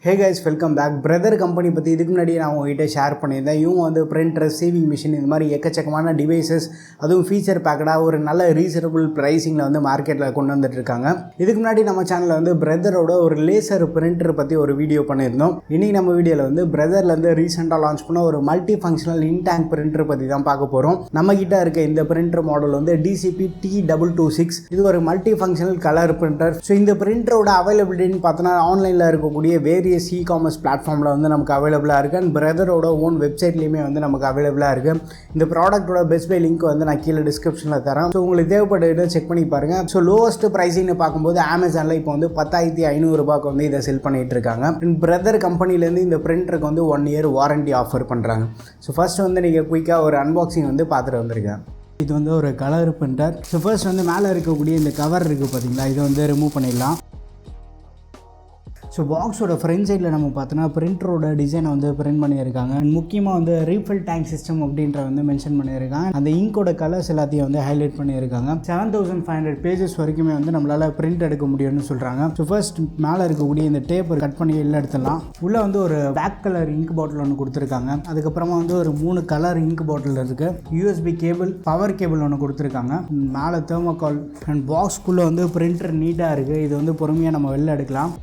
Hey guys, welcome back. Brother company பற்றி இதுக்கு முன்னாடி நான் உங்ககிட்ட ஷேர் பண்ணியிருந்தேன். இவங்க வந்து பிரிண்டர், சேவிங் மிஷின் இந்த மாதிரி எக்கச்சக்கமான டிவைசஸ், அதுவும் ஃபீச்சர் பேக்கடாக ஒரு நல்ல ரீசனபிள் ப்ரைஸிங்கில் வந்து மார்க்கெட்டில் கொண்டு வந்துட்டுருக்காங்க. இதுக்கு முன்னாடி நம்ம சேனலில் வந்து பிரதரோட ஒரு லேசர் பிரிண்டர் பற்றி ஒரு வீடியோ பண்ணியிருந்தோம். இன்றைக்கி நம்ம வீடியோவில் வந்து பிரதர்லேருந்து ரீசெண்டாக லான்ச் பண்ண ஒரு மல்டி ஃபங்க்ஷனல் இன்டேங்க் பிரிண்டர் பற்றி தான் பார்க்க போகிறோம். நம்மக்கிட்ட இருக்க இந்த பிரிண்டர் மாடல் வந்து DCP-T226. இது ஒரு multi functional colour printer. So இந்த பிரிண்டரோட அவைலபிலிட்டின்னு பார்த்தோன்னா ஆன்லைனில் இருக்கக்கூடிய வேரியஸ் இ-காமர்ஸ் பிளாட்ஃபார்மில் வந்து நமக்கு அவைலபிளாக இருக்குது. அண்ட் பிரதரோட ஓன் வெப்சைட்லேயுமே வந்து நமக்கு அவைலபிளாக இருக்குது. இந்த ப்ராடக்ட்டோட பெஸ்ட் பை லிங்க் வந்து நான் கீழே டிஸ்கிரிப்ஷனில் தரேன். ஸோ உங்களுக்கு தேவைப்பட்டு செக் பண்ணி பாருங்கள். ஸோ லோவஸ்ட் ப்ரைஸிங்னு பார்க்கும்போது அமேசானில் இப்போ வந்து 10,500 ரூபாய்க்கு வந்து இதை செல் பண்ணிகிட்டு இருக்காங்க. பிரதர் கம்பெனிலேருந்து இந்த பிரிண்டருக்கு வந்து 1 year வாரண்டி ஆஃபர் பண்ணுறாங்க. ஸோ ஃபர்ஸ்ட் வந்து நீங்கள் குயிக்காக ஒரு அன்பாக்சிங் வந்து பார்த்துட்டு வந்திருக்கேன். இது வந்து ஒரு கலர் பிரிண்டர். ஸோ ஃபர்ஸ்ட் வந்து மேலே இருக்கக்கூடிய இந்த கவர் இருக்குது பார்த்தீங்களா, இதை வந்து ரிமூவ் பண்ணிடலாம். ஸோ பாக்ஸோட ஃப்ரண்ட் சைடில் நம்ம பார்த்தோன்னா பிரிண்டரோட டிசைனை வந்து பிரிண்ட் பண்ணியிருக்காங்க. முக்கியமாக வந்து ரீஃபில் டேங்க் சிஸ்டம் அப்படின்ற வந்து மென்ஷன் பண்ணியிருக்காங்க. அந்த இங்கோட கலர்ஸ் எல்லாத்தையும் வந்து ஹைலைட் பண்ணியிருக்காங்க. 7500 பேஜஸ் வரைக்குமே வந்து நம்மளால் பிரிண்ட் எடுக்க முடியும்னு சொல்கிறாங்க. ஸோ ஃபர்ஸ்ட் மேலே இருக்கக்கூடிய இந்த டேப்பர் கட் பண்ணி வெளில எடுத்துடலாம். உள்ளே வந்து ஒரு பிளாக் கலர் இங்க் பாட்டில் ஒன்று கொடுத்துருக்காங்க. அதுக்கப்புறமா வந்து ஒரு 3 கலர் இங்க் பாட்டில் இருக்குது. USB கேபிள், பவர் கேபிள் ஒன்று கொடுத்துருக்காங்க. மேலே தெர்மோகால் அண்ட் பாக்ஸ்குள்ளே வந்து பிரிண்டர் நீட்டாக இருக்குது. இது வந்து பொறுமையாக நம்ம வெளில எடுக்கலாம்.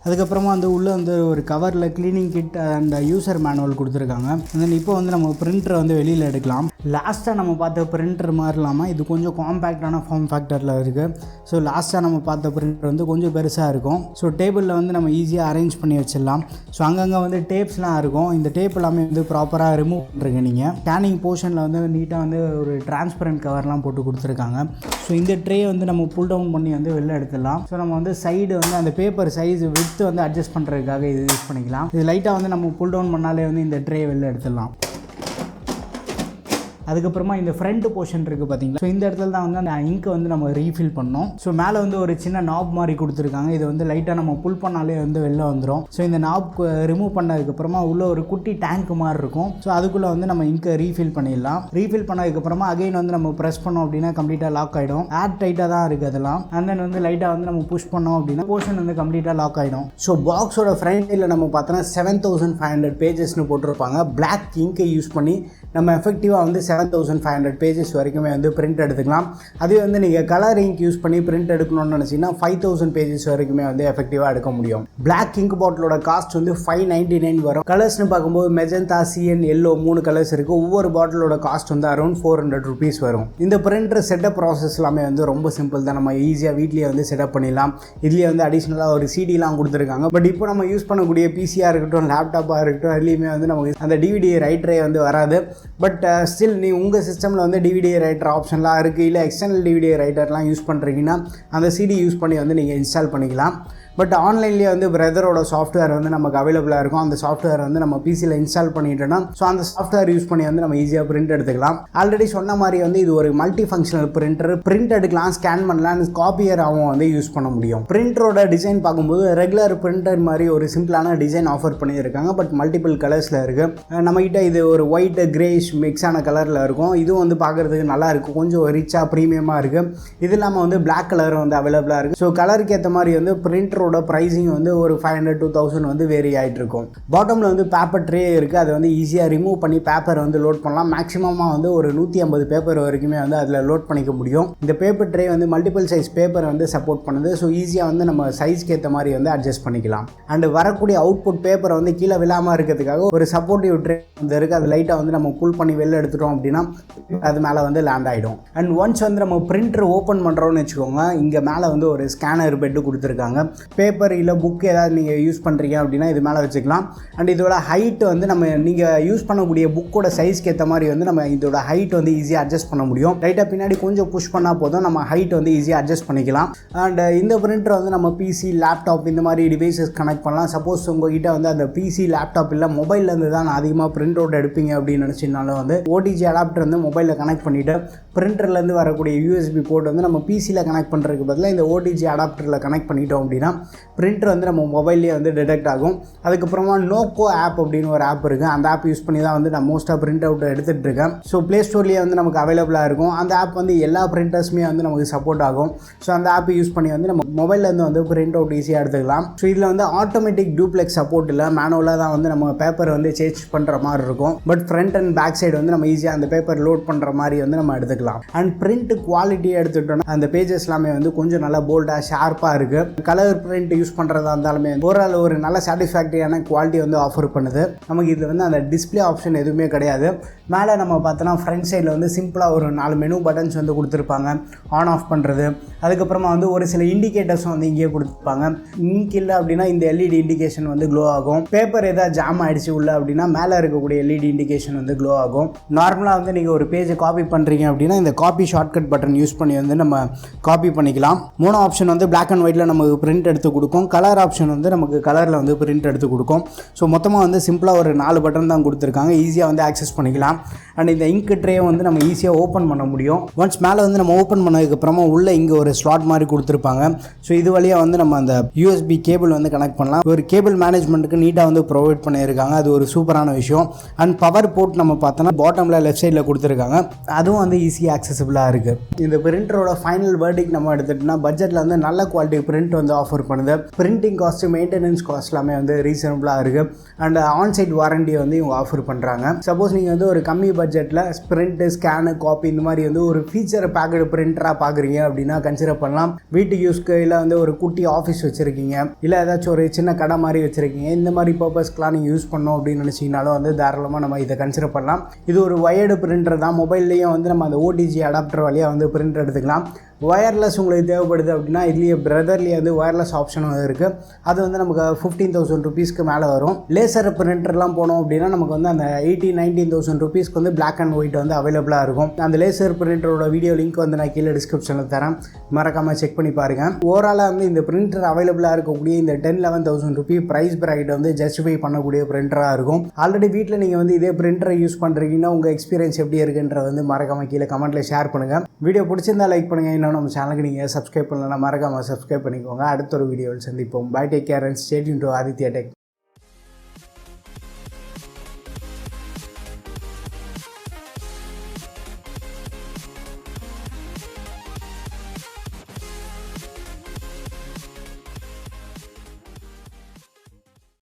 அதுக்கப்புறமா வந்து உள்ளே வந்து ஒரு கவரில் cleaning kit and user manual கொடுத்துருக்காங்க. தென் இப்போ வந்து நம்ம பிரிண்டரை வந்து வெளியில் எடுக்கலாம். லாஸ்ட்டாக நம்ம பார்த்த பிரிண்டர் மாதிரி இல்லாமல் இது கொஞ்சம் காம்பேக்டான ஃபார்ம் ஃபேக்டரில் இருக்குது. ஸோ லாஸ்ட்டாக நம்ம பார்த்த பிரிண்டர் வந்து கொஞ்சம் பெருசாக இருக்கும். ஸோ டேபிளில் வந்து நம்ம ஈஸியாக அரேஞ்ச் பண்ணி வச்சிடலாம். ஸோ அங்கங்கே வந்து டேப்ஸ்லாம் இருக்கும். இந்த டேப் எல்லாமே வந்து ப்ராப்பராக ரிமூவ் பண்ணுறீங்க. நீங்கள் ஸ்கேனிங் போர்ஷனில் வந்து நீட்டாக வந்து ஒரு டிரான்ஸ்பரண்ட் கவர்லாம் போட்டு கொடுத்துருக்காங்க. ஸோ இந்த ட்ரே வந்து நம்ம புல் டவுன் பண்ணி வந்து வெளில எடுத்துடலாம். ஸோ நம்ம வந்து சைடு வந்து அந்த பேப்பர் சைஸ் வந்து அட்ஜஸ்ட் பண்ணுறதுக்காக இது யூஸ் பண்ணிக்கலாம். இது லைட்டாக வந்து நம்ம புல் டவுன் பண்ணாலே வந்து இந்த ட்ரே வெளில எடுத்துடலாம். அதுக்கப்புறமா இந்த ஃப்ரண்ட் போர்ஷன் இருக்குது பார்த்தீங்களா, ஸோ இந்த இடத்துல தான் வந்து அந்த இங்க் வந்து நம்ம ரீஃபில் பண்ணோம். ஸோ மேலே வந்து ஒரு சின்ன நாப் மாதிரி கொடுத்துருக்காங்க. இது வந்து லைட்டாக நம்ம புல் பண்ணாலே வந்து வெளில வந்துடும். ஸோ இந்த நாப் ரிமூவ் பண்ணதுக்கப்புறமா உள்ள ஒரு குட்டி டேங்க் மாதிரி இருக்கும். ஸோ அதுக்குள்ளே வந்து நம்ம இங்கை ரீஃபில் பண்ணிடலாம். ரீஃபில் பண்ணதுக்கப்புறமா அகைன் வந்து நம்ம ப்ரெஸ் பண்ணோம் அப்படின்னா கம்ப்ளீட்டாக லாக் ஆகிடும். ஏர் டைட்டாக தான் இருக்குது அதெல்லாம். அண்ட் தென் வந்து லைட்டாக வந்து நம்ம புஷ் பண்ணோம் அப்படின்னா போர்ஷன் வந்து கம்ப்ளீட்டாக லாக் ஆகிடும். ஸோ பாக்ஸோட ஃப்ரண்ட் சைடில் நம்ம பார்த்தோன்னா 7500 பேஜஸ்னு போட்டிருப்பாங்க. பிளாக் இங்கை யூஸ் பண்ணி நம்ம எஃபெக்டிவாக வந்து 7500 பேஜஸ் வரைக்குமே வந்து பிரிண்ட் எடுத்துக்கலாம். அதே வந்து நீங்கள் கலர் இங்க் யூஸ் பண்ணி பிரிண்ட் எடுக்கணும்னு நினச்சிங்கன்னா 5000 பேஜஸ் வரைக்குமே வந்து எஃபெக்டிவாக எடுக்க முடியும். பிளாக் இங்க் பாட்டிலோட காஸ்ட் வந்து 599 வரும். கலர்ஸ்னு பார்க்கும்போது மெஜந்தா, CN, எல்லோ 3 கலர்ஸ் இருக்குது. ஒவ்வொரு பாட்டிலோட காஸ்ட் வந்து அரௌண்ட் 400 rupees வரும். இந்த பிரிண்டர் செட்டப் ப்ராசஸ் எல்லாமே வந்து ரொம்ப சிம்பிள் தான். நம்ம ஈஸியாக வீட்லேயே வந்து செட்டப் பண்ணிடலாம். இதுலேயே வந்து அடிஷ்னலாக ஒரு சிடிலாம் கொடுத்துருக்காங்க. பட் இப்போ நம்ம யூஸ் பண்ணக்கூடிய பிசியாக இருக்கட்டும், லேப்டாப்பாக இருக்கட்டும், அதுலேயுமே வந்து நமக்கு அந்த DVD ரைட்டரே வந்து வராது. பட் ஸ்டில் நீ உங்கள் சிஸ்டமில் வந்து DVD ரைட்டர் ஆப்ஷன்லாம் இருக்குது. இல்லை எக்ஸ்டர்னல் DVD ரைட்டர்லாம் யூஸ் பண்ணுறீங்கன்னா அந்த CD யூஸ் பண்ணி வந்து நீங்கள் இன்ஸ்டால் பண்ணிக்கலாம். பட் ஆன்லைன்லேயே வந்து பிரதரோட சாஃப்ட்வேர் வந்து நமக்கு அவைலபிளாக இருக்கும். அந்த சாஃப்ட்வேர் வந்து நம்ம பிசியில் இன்ஸ்டால் பண்ணிட்டோன்னா ஸோ அந்த சாஃப்ட்வேர் யூஸ் பண்ணி வந்து நம்ம ஈஸியாக பிரிண்ட் எடுத்துக்கலாம். ஆல்ரெடி சொன்ன மாதிரி வந்து இது ஒரு மல்டி ஃபங்க்ஷனல் பிரிண்டர். பிரிண்ட் எடுக்கலாம், ஸ்கேன் பண்ணலாம், காப்பியராகவும் வந்து யூஸ் பண்ண முடியும். பிரிண்டரோட டிசைன் பார்க்கும்போது ரெகுலர் பிரிண்டர் மாதிரி ஒரு சிம்பிளான டிசைன் ஆஃபர் பண்ணியிருக்காங்க. பட் மல்டிபிள் கலர்ஸில் இருக்குது. நம்மகிட்ட இது ஒரு ஒயிட் கிரேஷ் மிக்ஸான கலரில் இருக்கும். இதுவும் வந்து பார்க்குறதுக்கு நல்லா இருக்குது. கொஞ்சம் ரிச்சாக ப்ரீமியமாக இருக்குது. இது இல்லாமல் வந்து பிளாக் கலர் வந்து அவைலபிளாக இருக்குது. ஸோ கலருக்கு ஏற்ற மாதிரி வந்து பிரிண்டர் பிரைசிங் வந்து ஒரு 500 to 1000 வந்து வேரி ஆகிட்டு இருக்கும். பாட்டமில் வந்து பேப்பர் ட்ரே இருக்குது. அதை வந்து ஈஸியாக ரிமூவ் பண்ணி பேப்பர் வந்து லோட் பண்ணலாம். மேக்ஸிமமாக வந்து ஒரு 150 பேப்பர் வரைக்குமே வந்து அதில் லோட் பண்ணிக்க முடியும். இந்த பேப்பர் ட்ரே வந்து மல்டிபிள் சைஸ் பேப்பர் வந்து சப்போர்ட் பண்ணுது. ஸோ ஈஸியாக வந்து நம்ம சைஸ்க்கு ஏற்ற மாதிரி வந்து அட்ஜஸ்ட் பண்ணிக்கலாம். அண்ட் வரக்கூடிய அவுட்புட் பேப்பரை வந்து கீழே விழாமல் இருக்கிறதுக்காக ஒரு சப்போர்ட்டிவ் ட்ரே வந்து இருக்குது. அது லைட்டாக வந்து நம்ம புல் பண்ணி வெளில எடுத்துட்டோம் அப்படின்னா அது மேலே வந்து லேண்ட் ஆகிடும். அண்ட் ஒன்ஸ் வந்து நம்ம பிரிண்டர் ஓப்பன் பண்ணுறோன்னு வச்சுக்கோங்க, இங்கே மேலே வந்து ஒரு ஸ்கேனர் பெட்டு கொடுத்துருக்காங்க. பேப்பர் இல்லை புக் ஏதாவது நீங்கள் யூஸ் பண்ணுறீங்க அப்படின்னா இது மேலே வச்சுக்கலாம். அண்ட் இதோட ஹைட் வந்து நம்ம நீங்கள் யூஸ் பண்ணக்கூடிய புக்கோட சைஸ்க்கு ஏற்ற மாதிரி வந்து நம்ம இதோட ஹைட் வந்து ஈஸியாக அட்ஜஸ்ட் பண்ண முடியும். லைட்டாக பின்னாடி கொஞ்சம் புஷ் பண்ணால் போதும், நம்ம ஹைட் வந்து ஈஸியாக அட்ஜஸ்ட் பண்ணிக்கலாம். அண்ட் இந்த பிரிண்டர் வந்து நம்ம பிசி, லேப்டாப் இந்த மாதிரி டிவைசஸ் கனெக்ட் பண்ணலாம். சப்போஸ் உங்ககிட்ட வந்து அந்த பிசி, லேப்டாப் இல்லை மொபைல்லேருந்து தான் அதிகமாக பிரிண்ட் அவுட் எடுப்பீங்க அப்படின்னு நினச்சிங்கன்னா நினச்சினாலும் வந்து ஓடிஜி அடாப்டர் வந்து மொபைலில் கனெக்ட் பண்ணிவிட்டு பிரிண்டர்லேருந்து வரக்கூடிய யூஎஸ்பி போர்ட் வந்து நம்ம பிசியில் கனெக்ட் பண்ணுறதுக்கு பதிலாக இந்த ஓடிஜி அடாப்டரில் கனெக்ட் பண்ணிட்டோம் அப்படின்னா பிரிண்டர் வந்து நம்ம மொபைல்லேயே வந்து டிடெக்ட் ஆகும். அதுக்கப்புறமா நோக்கோ ஆப் அப்படின்னு ஒரு ஆப் இருக்குது. அந்த ஆப் யூஸ் பண்ணி தான் வந்து நான் மோஸ்ட்டாக பிரிண்ட் அவுட் எடுத்துகிட்டு இருக்கேன். ஸோ ப்ளே ஸ்டோர்லேயே வந்து நமக்கு அவைலபிளாக இருக்கும். அந்த ஆப் வந்து எல்லா பிரிண்டர்ஸுமே வந்து நமக்கு சப்போர்ட் ஆகும். ஸோ அந்த ஆப் யூஸ் பண்ணி வந்து நம்ம மொபைல்லேருந்து வந்து பிரிண்ட் அவுட் ஈஸியாக எடுத்துக்கலாம். ஸோ இதில் வந்து ஆட்டோமேட்டிக் டூப்ளெக்ஸ் சப்போர்ட் இல்லை, மேனுவலாக தான் வந்து நம்ம பேப்பர் வந்து சேஞ்ச் பண்ணுற மாதிரி இருக்கும். But front and back side வந்து நம்ம ஈஸியாக அந்த பேப்பர் லோட் பண்ணுற மாதிரி வந்து நம்ம எடுத்துக்கலாம். அண்ட் பிரிண்ட் குவாலிட்டியை எடுத்துக்கிட்டோம்னா அந்த பேஜஸ் எல்லாமே வந்து கொஞ்சம் நல்லா போல்டாக ஷார்ப்பாக இருக்குது. கலர் பிரிண்ட் யூஸ் பண்ணுறதா இருந்தாலுமே ஓவரால் ஒரு நல்ல சாட்டிஸ்ஃபேக்டரியான குவாலிட்டி வந்து ஆஃபர் பண்ணுது. நமக்கு இதில் வந்து அந்த டிஸ்பிளே ஆப்ஷன் எதுவுமே கிடையாது. மேலே நம்ம பார்த்தோன்னா ஃப்ரண்ட் சைடில் வந்து சிம்பிளாக ஒரு 4 மெனு பட்டன்ஸ் வந்து கொடுத்துருப்பாங்க, ஆன் ஆஃப் பண்ணுறது. அதுக்கப்புறமா வந்து ஒரு சில இண்டிகேட்டர்ஸும் வந்து இங்கேயே கொடுத்துருப்பாங்க. இங்க் இல்லை அப்படின்னா இந்த எல்இடி இண்டிகேஷன் வந்து க்ளோ ஆகும். பேப்பர் ஏதாவது ஜாம் ஆகிடுச்சு உள்ள அப்படின்னா மேலே இருக்கக்கூடிய எல்இடி இண்டிகேஷன் வந்து க்ளோ ஆகும். நார்மலாக வந்து நீங்கள் ஒரு பேஜை காப்பி பண்ணுறீங்க அப்படின்னா இந்த காப்பி ஷார்ட்கட் பட்டன் யூஸ் பண்ணி வந்து நம்ம காப்பி பண்ணிக்கலாம். 3 ஆப்ஷன் வந்து பிளாக் அண்ட் ஒயிட்டில் நமக்கு பிரிண்ட் எடுத்து கொடுக்கும். கலர் ஆப்ஷன் வந்து நமக்கு கலரில் வந்து பிரிண்ட் எடுத்து கொடுக்கும். ஸோ மொத்தமாக வந்து சிம்பிளாக ஒரு 4 பட்டன் தான் கொடுத்துருக்காங்க. ஈஸியாக வந்து ஆக்சஸ் பண்ணிக்கலாம். அண்ட் இந்த இங்க் ட்ரேயை வந்து நம்ம ஈஸியாக ஓப்பன் பண்ண முடியும். ஒன்ஸ் மேலே வந்து நம்ம ஓப்பன் பண்ணதுக்கப்புறமா உள்ளே இங்கே ஒரு ஸ்லாட் மாதிரி கொடுத்துருப்பாங்க. ஸோ இது வழியாக வந்து நம்ம அந்த யூஎஸ்பி கேபிள் வந்து கனெக்ட் பண்ணலாம். ஒரு கேபிள் மேனேஜ்மெண்ட்டுக்கு நீட்டாக வந்து ப்ரொவைட் பண்ணியிருக்காங்க. அது ஒரு சூப்பரான விஷயம். அண்ட் பவர் போர்ட் நம்ம பார்த்தோன்னா பாட்டமில் லெஃப்ட் சைடில் கொடுத்துருக்காங்க. அதுவும் வந்து ஈஸியாக ஆக்சசபிளாக இருக்குது. இந்த பிரிண்டரோட ஃபைனல் வேர்டிக் நம்ம எடுத்துகிட்டோம்னா பட்ஜெட்டில் வந்து நல்ல குவாலிட்டி பிரிண்ட் வந்து ஆஃபர் பண்ணுது. பிரிண்டிங் காஸ்ட்டு, மெயின்டெனன்ஸ் காஸ்ட் எல்லாமே வந்து ரீசனபிளாக இருக்குது. அண்ட் ஆன்சைட் வாரண்டியை வந்து இவங்க ஆஃபர் பண்ணுறாங்க. சப்போஸ் நீங்கள் வந்து ஒரு கம்மி பட்ஜெட்டில் பிரிண்ட்டு, ஸ்கேனு, காப்பி இந்த மாதிரி வந்து ஒரு ஃபீச்சர் பேக்கடு பிரிண்டராக பார்க்குறீங்க அப்படின்னா கன்சிடர் பண்ணலாம். வீட்டுக்கு யூஸ்க்கு இல்லை வந்து ஒரு குட்டி ஆஃபீஸ் வச்சுருக்கீங்க, இல்லை ஏதாச்சும் ஒரு சின்ன கடை மாதிரி வச்சுருக்கீங்க, இந்த மாதிரி பர்பஸ்க்கெலாம் நீங்கள் யூஸ் பண்ணோம் அப்படின்னு நினச்சிங்கனாலும் வந்து தாராளமாக நம்ம இதை கன்சிடர் பண்ணலாம். இது ஒரு வயர்டு பிரிண்டர் தான். மொபைல்லையும் வந்து நம்ம அந்த ஓடிஜி அடாப்டர் வழியாக வந்து பிரிண்ட் எடுத்துக்கலாம். ஒயர்லெஸ் உங்களுக்கு தேவைப்படுது அப்படின்னா இதுலேயே பிரதர்லேயே வந்து ஒயர்லெஸ் ஆப்ஷன் இருக்குது. அது வந்து நமக்கு 15,000 ருபீஸ்க்கு மேலே வரும். லேசர் பிரிண்டர்லாம் போனோம் அப்படின்னா நமக்கு வந்து அந்த 18,000-19,000 ருபீஸ்க்கு வந்து பிளாக் அண்ட் ஒயிட் வந்து அவைலபிளாக இருக்கும். அந்த லேசர் பிரிண்டரோட வீடியோ லிங்க் வந்து நான் கீழே டிஸ்கிரிப்ஷனில் தரேன், மறக்காமல் செக் பண்ணி பாருங்கள். ஓவராலாக வந்து இந்த பிரிண்டர் அவைலபிளாக இருக்கக்கூடிய இந்த 10-11,000 ருபீ ப்ரைஸ் ப்ராக்கெட் வந்து ஜஸ்டிஃபை பண்ணக்கூடிய பிரிண்டராக இருக்கும். ஆல்ரெடி வீட்டில் நீங்கள் வந்து இதே பிரிண்டரை யூஸ் பண்ணுறீங்கன்னா உங்கள் எக்ஸ்பீரியன்ஸ் எப்படி இருக்குன்றது வந்து மறக்காமல் கீழே கமெண்ட்டில் ஷேர் பண்ணுங்கள். வீடியோ பிடிச்சிருந்தா லைக் பண்ணுங்கள். இன்னும் நம்ம சேனலுக்கு நீங்கள் சப்ஸ்கிரைப் பண்ணலன்னா மறக்காமல் சப்ஸ்கிரைப் பண்ணிக்கோங்க. அடுத்த ஒரு வீடியோவில் சந்திப்போம். Bye, take care and stay tuned to Aditya tech.